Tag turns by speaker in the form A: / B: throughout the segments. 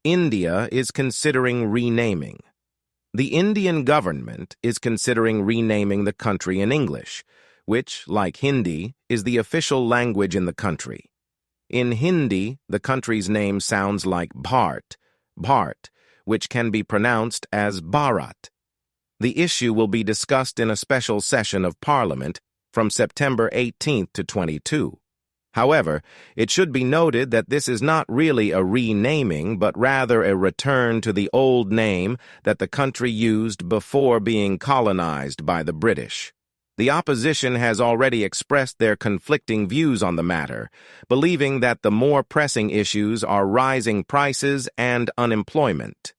A: India is considering renaming. The Indian government is considering renaming the country in English, which, like Hindi, is the official language in the country. In Hindi, the country's name sounds like Bharat, which can be pronounced as Bharat. The issue will be discussed in a special session of Parliament from September 18th to 22. However, it should be noted that this is not really a renaming, but rather a return to the old name that the country used before being colonized by the British. The opposition has already expressed their conflicting views on the matter, believing that the more pressing issues are rising prices and unemployment.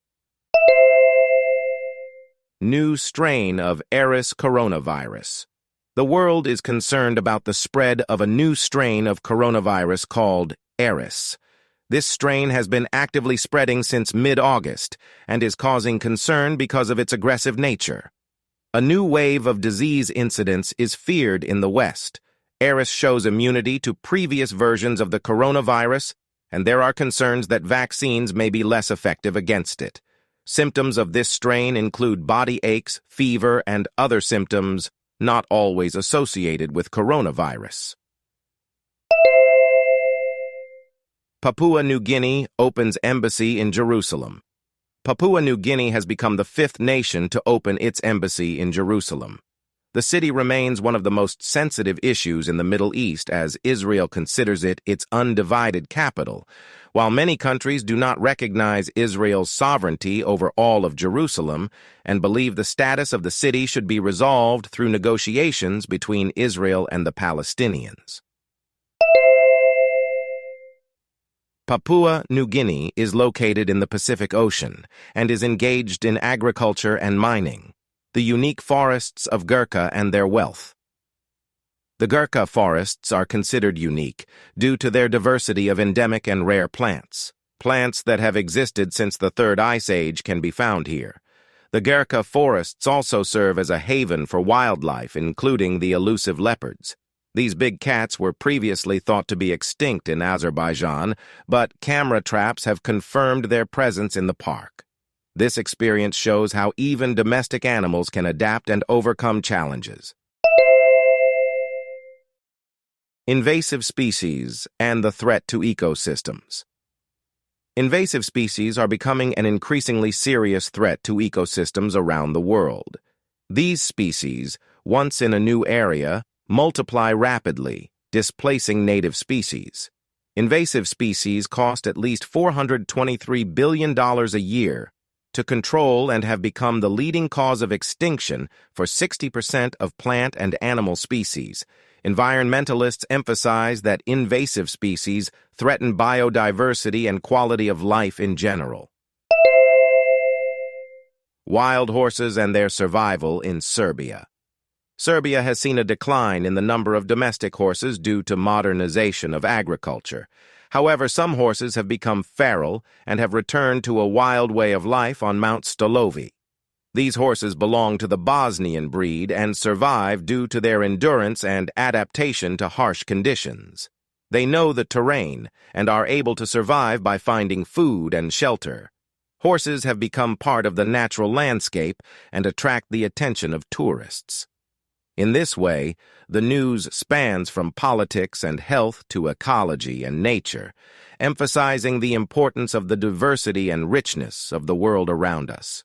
A: New strain of Eris coronavirus. The world is concerned about the spread of a new strain of coronavirus called Eris. This strain has been actively spreading since mid-August and is causing concern because of its aggressive nature. A new wave of disease incidence is feared in the West. Eris shows immunity to previous versions of the coronavirus, and there are concerns that vaccines may be less effective against it. Symptoms of this strain include body aches, fever, and other symptoms not always associated with coronavirus. Papua New Guinea opens embassy in Jerusalem. Papua New Guinea has become the fifth nation to open its embassy in Jerusalem. The city remains one of the most sensitive issues in the Middle East as Israel considers it its undivided capital, while many countries do not recognize Israel's sovereignty over all of Jerusalem and believe the status of the city should be resolved through negotiations between Israel and the Palestinians. Papua New Guinea is located in the Pacific Ocean and is engaged in agriculture and mining, the unique forests of Gurkha and their wealth. The Gurkha forests are considered unique due to their diversity of endemic and rare plants. Plants that have existed since the Third Ice Age can be found here. The Gurkha forests also serve as a haven for wildlife, including the elusive leopards. These big cats were previously thought to be extinct in Azerbaijan, but camera traps have confirmed their presence in the park. This experience shows how even domestic animals can adapt and overcome challenges. Invasive species and the threat to ecosystems. Invasive species are becoming an increasingly serious threat to ecosystems around the world. These species, once in a new area, multiply rapidly, displacing native species. Invasive species cost at least $423 billion a year to control and have become the leading cause of extinction for 60% of plant and animal species. Environmentalists emphasize that invasive species threaten biodiversity and quality of life in general. Wild horses and their survival in Serbia. Serbia has seen a decline in the number of domestic horses due to modernization of agriculture. However, some horses have become feral and have returned to a wild way of life on Mount Stolovi. These horses belong to the Bosnian breed and survive due to their endurance and adaptation to harsh conditions. They know the terrain and are able to survive by finding food and shelter. Horses have become part of the natural landscape and attract the attention of tourists. In this way, the news spans from politics and health to ecology and nature, emphasizing the importance of the diversity and richness of the world around us.